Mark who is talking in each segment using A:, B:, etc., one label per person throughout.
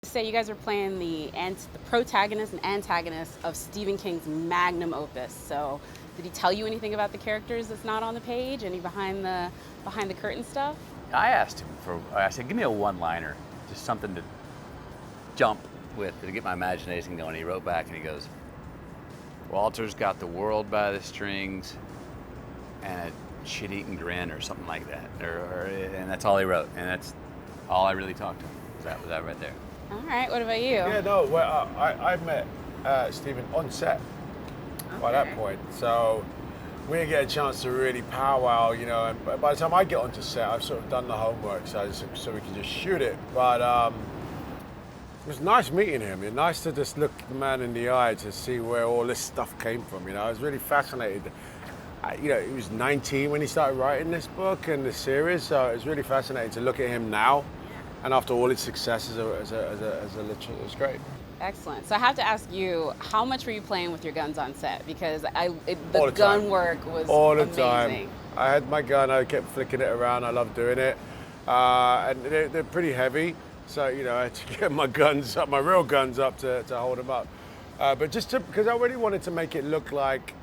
A: Say you guys are playing the protagonist and antagonist of Stephen King's magnum opus. So, did he tell you anything about the characters that's not on the page? Any behind the curtain stuff?
B: I said, give me a one-liner, just something to jump with to get my imagination going. He wrote back and he goes, Walter's got the world by the strings and a shit-eating grin or something like that. And that's all he wrote. And that's all I really talked to him. Was that right there.
A: All right, what about you?
C: Yeah, no, well, I met Stephen on set by that point. So we didn't get a chance to really powwow, you know, and by the time I get onto set, I've sort of done the homework so we can just shoot it. But it was nice meeting him. It's nice to just look the man in the eye to see where all this stuff came from, you know. I was really fascinated. You know, he was 19 when he started writing this book and the series, so it was really fascinating to look at him now. And after all its success as a literary, it was great.
A: Excellent. So I have to ask you, how much were you playing with your guns on set? Because the gun work was
C: all the
A: amazing.
C: time. I had my gun, I kept flicking it around, I loved doing it. And they're pretty heavy, so you know I had to get my guns up, my real guns up to hold them up. But just because I really wanted to make it look like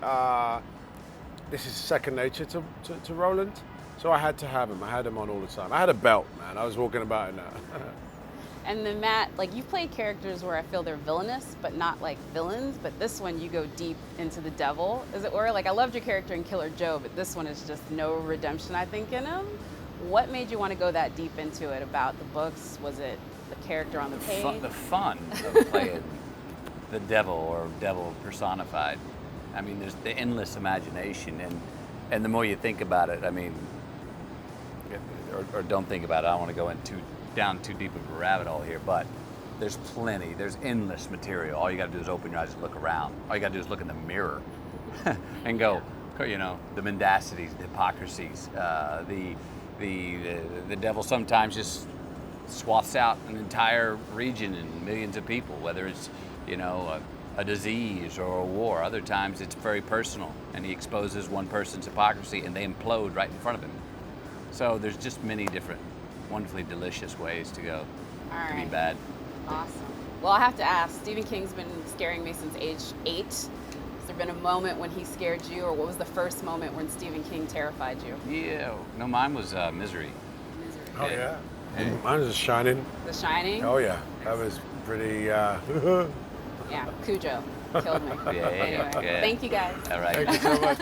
C: this is second nature to Roland. So I had to have him. I had him on all the time. I had a belt, man. I was walking about in that.
A: And then Matt, like you've played characters where I feel they're villainous, but not like villains. But this one, you go deep into the devil, as it were. Like I loved your character in Killer Joe, but this one is just no redemption, I think, in him. What made you want to go that deep into it? About the books? Was it the character on the page?
B: The fun of playing the devil or devil personified. I mean, there's the endless imagination, and the more you think about it, I mean, or don't think about it. I don't want to go down too deep of a rabbit hole here, but there's plenty. There's endless material. All you got to do is open your eyes and look around. All you got to do is look in the mirror and go, you know, the mendacities, the hypocrisies, the devil sometimes just swaths out an entire region and millions of people, whether it's, you know, a disease or a war. Other times it's very personal, and he exposes one person's hypocrisy and they implode right in front of him. So there's just many different wonderfully delicious ways to go to be bad.
A: Awesome. Well, I have to ask, Stephen King's been scaring me since age 8. Has there been a moment when he scared you, or what was the first moment when Stephen King terrified you?
B: Yeah, no, mine was Misery.
C: Oh yeah. Mine was The Shining.
A: The Shining?
C: Oh yeah, that was pretty.
A: Yeah, Cujo killed me.
B: Yeah,
A: Anyway,
B: yeah.
A: thank you guys.
B: All right.
C: Thank you so much.